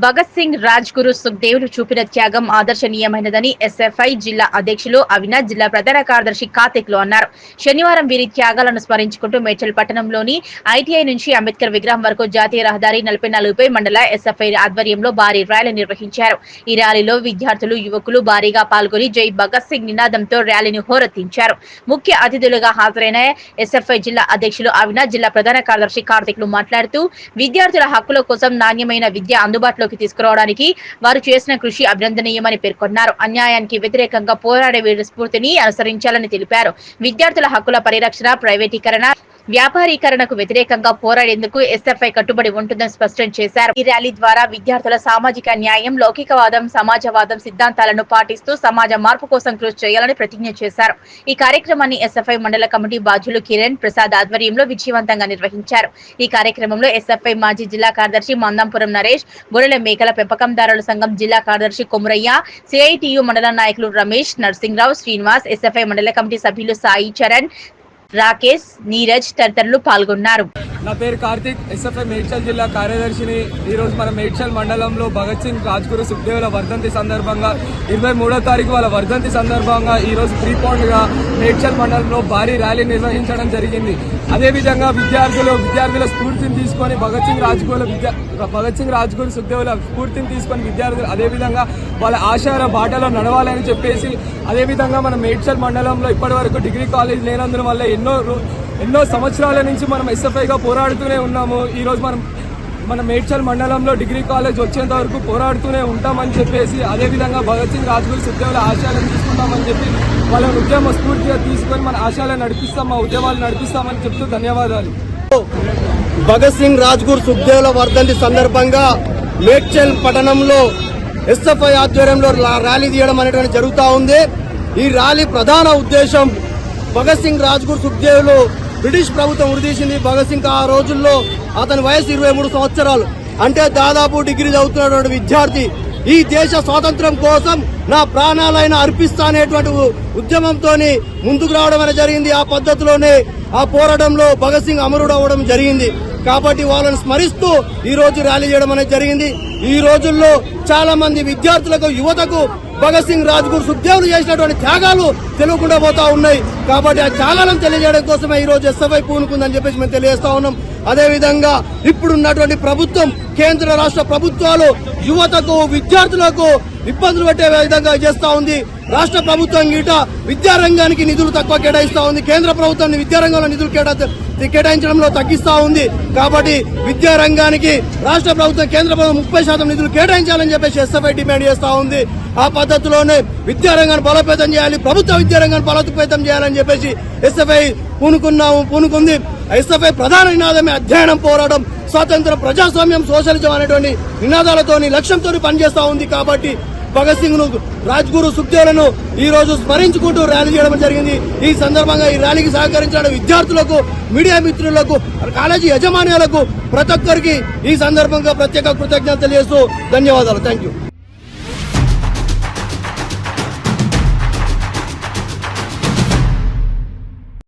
భగత్ సింగ్, రాజ్ గురు, సుఖ్దేవ్లు చూపిన త్యాగం ఆదర్శనీయమైనదని ఎస్ఎఫ్ఐ జిల్లా అధ్యక్షులు అవినాష్, జిల్లా ప్రధాన కార్యదర్శి కార్తిక్ అన్నారు. శనివారం వీరి త్యాగాలను స్మరించుకుంటూ మేడ్చల్ పట్టణంలోని ఐటీఐ నుంచి అంబేద్కర్ విగ్రహం వరకు జాతీయ రహదారి 44పై మండల ఎస్ఎఫ్ఐ ఆధ్వర్యంలో భారీ ర్యాలీ నిర్వహించారు. ఈ ర్యాలీలో విద్యార్థులు, యువకులు భారీగా పాల్గొని జై భగత్ సింగ్ నినాదంతో ర్యాలీని హోరెత్తించారు. ముఖ్య అతిథులుగా హాజరైన ఎస్ఎఫ్ఐ జిల్లా అధ్యక్షులు అవినాష్, జిల్లా ప్రధాన కార్యదర్శి కార్తిక్ మాట్లాడుతూ విద్యార్థుల హక్కుల కోసం నాణ్యమైన విద్య అందుబాటులోకి తీసుకురావడానికి వారు చేసిన కృషి అభినందనీయమని పేర్కొన్నారు. అన్యాయానికి వ్యతిరేకంగా పోరాడే వీరి స్ఫూర్తిని అనుసరించాలని తెలిపారు. విద్యార్థుల హక్కుల పరిరక్షణ, ప్రైవేటీకరణ, వ్యాపారీకరణకు వ్యతిరేకంగా పోరాడేందుకు ఎస్ఎఫ్ఐ కట్టుబడి ఉంటుందని స్పష్టం చేశారు. ఈ ర్యాలీ ద్వారా విద్యార్థుల సామాజిక న్యాయం, లౌకికవాదం, సమాజవాదం సిద్ధాంతాలను పాటిస్తూ సమాజ మార్పు కోసం కృషి చేయాలని ప్రతిజ్ఞ చేశారు. ఈ కార్యక్రమాన్ని ఎస్ఎఫ్ఐ మండల కమిటీ బాధ్యులు కిరణ్ ప్రసాద్ ఆధ్వర్యంలో విజయవంతంగా నిర్వహించారు. ఈ కార్యక్రమంలో ఎస్ఎఫ్ఐ మాజీ జిల్లా కార్యదర్శి మందంపురం నరేష్, గొర్రెల మేకల పెంపకందారుల సంఘం జిల్లా కార్యదర్శి కొమురయ్య, సిఐటియు మండల నాయకులు రమేష్, నర్సింగ్రావు, శ్రీనివాస్, ఎస్ఎఫ్ఐ మండల కమిటీ సభ్యులు సాయి చరణ్, రాకేష్, నీరజ్ తదితరులు పాల్గొన్నారు. నా పేరు కార్తిక్, ఎస్ఎఫ్ఐ మేడ్చల్ జిల్లా కార్యదర్శిని. ఈరోజు మన మేడ్చల్ మండలంలో భగత్ సింగ్, రాజ్గురు, సుఖ్దేవ్ల వర్ధంతి సందర్భంగా 23వ తారీఖు వాళ్ళ వర్ధంతి సందర్భంగా ఈరోజు ప్రీపోన్గా మేడ్చల్ మండలంలో భారీ ర్యాలీ నిర్వహించడం జరిగింది. అదేవిధంగా విద్యార్థుల స్ఫూర్తిని తీసుకొని భగత్ సింగ్, రాజ్గురు, సుఖ్దేవ్ల స్ఫూర్తిని తీసుకొని విద్యార్థులు అదేవిధంగా వాళ్ళ ఆశయాల బాటలో నడవాలని చెప్పేసి, అదేవిధంగా మన మేడ్చల్ మండలంలో ఇప్పటి వరకు డిగ్రీ కాలేజ్ లేనందున వల్ల ఎన్నో సంవత్సరాల నుంచి మనం ఎస్ఎఫ్ఐగా పోరాడుతూనే ఉన్నాము. ఈరోజు మన మేడ్చల్ మండలంలో డిగ్రీ కాలేజ్ వచ్చేంత వరకు పోరాడుతూనే ఉంటామని చెప్పేసి, అదేవిధంగా భగత్ సింగ్, రాజ్గురు, సుఖ్దేవ్ల ఆశయాలను తీసుకుంటామని చెప్పి వాళ్ళ ఉద్యమ స్ఫూర్తిగా తీసుకొని మన ఆశయాలను నడిపిస్తాం, మా ఉద్యమాలు నడిపిస్తామని చెప్తూ ధన్యవాదాలు. భగత్ సింగ్, రాజ్గురు, సుఖ్దేవ్ల వర్ధంతి సందర్భంగా మేడ్చల్ పట్టణంలో ఎస్ఎఫ్ఐ ఆధ్వర్యంలో ర్యాలీ తీయడం అనేటువంటి జరుగుతూ ఉంది. ఈ ర్యాలీ ప్రధాన ఉద్దేశం భగత్ సింగ్, రాజ్గురు, సుఖ్దేవ్లు బ్రిటిష్ ప్రభుత్వం ఉరిదీసింది. భగత్ సింగ్ ఆ రోజుల్లో అతని వయసు 23 సంవత్సరాలు, అంటే దాదాపు డిగ్రీ చదువుతున్నటువంటి విద్యార్థి ఈ దేశ స్వాతంత్ర్యం కోసం నా ప్రాణాలైనా అర్పిస్తా అనేటువంటి ఉద్యమంతో ముందుకు రావడం అనేది జరిగింది. ఆ పద్ధతిలోనే ఆ పోరాటంలో భగత్ సింగ్ అమరుడు అవ్వడం జరిగింది. కాబట్టి వాళ్ళని స్మరిస్తూ ఈ రోజు ర్యాలీ చేయడం అనేది జరిగింది. ఈ రోజుల్లో చాలా మంది విద్యార్థులకు, యువతకు భగత్ సింగ్, రాజ్గురు, సుఖ్దేవ్లు చేసినటువంటి త్యాగాలు తెలియకుండా పోతా ఉన్నాయి. కాబట్టి ఆ త్యాగాలను తెలియజేయడం కోసమే ఈ రోజు ఎస్ఎఫ్ఐ పూనుకుందని చెప్పేసి మేము తెలియజేస్తా ఉన్నాం. అదేవిధంగా ఇప్పుడున్నటువంటి ప్రభుత్వం, కేంద్ర రాష్ట్ర ప్రభుత్వాలు యువతకు, విద్యార్థులకు ఇబ్బందులు పెట్టే విధంగా చేస్తా ఉంది. రాష్ట్ర ప్రభుత్వం గీట విద్యారంగానికి నిధులు తక్కువ కేటాయిస్తా ఉంది. కేంద్ర ప్రభుత్వం విద్యారంగంలో నిధులు కేటాయించడంలో తగ్గిస్తా ఉంది. కాబట్టి విద్యారంగానికి రాష్ట్ర ప్రభుత్వం, కేంద్ర ప్రభుత్వం 30% నిధులు కేటాయించాలని చెప్పేసి ఎస్ఎఫ్ఐ డిమాండ్ చేస్తా ఉంది. ఆ పద్ధతిలోనే విద్యారంగాన్ని బలోపేతం చేయాలి, ప్రభుత్వ విద్యారంగాన్ని బలోపేతం చేయాలని చెప్పేసి ఎస్ఎఫ్ఐ పూనుకుంది. ఎస్ఎఫ్ఐ ప్రధాన నినాదమే అధ్యయనం, పోరాటం, స్వాతంత్రం, ప్రజాస్వామ్యం, సోషలిజం అనేటువంటి నినాదాలతోని, లక్ష్యంతో పనిచేస్తా ఉంది. కాబట్టి భగత్ సింగ్ ను, రాజ్గురు, సుఖ్దేవ్లను ఈ రోజు స్మరించుకుంటూ ర్యాలీ చేయడం జరిగింది. ఈ సందర్భంగా ఈ ర్యాలీకి సహకరించిన విద్యార్థులకు, మీడియా మిత్రులకు, కాలేజీ యజమానులకు, ప్రతి ఒక్కరికి ఈ సందర్భంగా ప్రత్యేక కృతజ్ఞతలు తెలియజేస్తూ ధన్యవాదాలు. Thank you.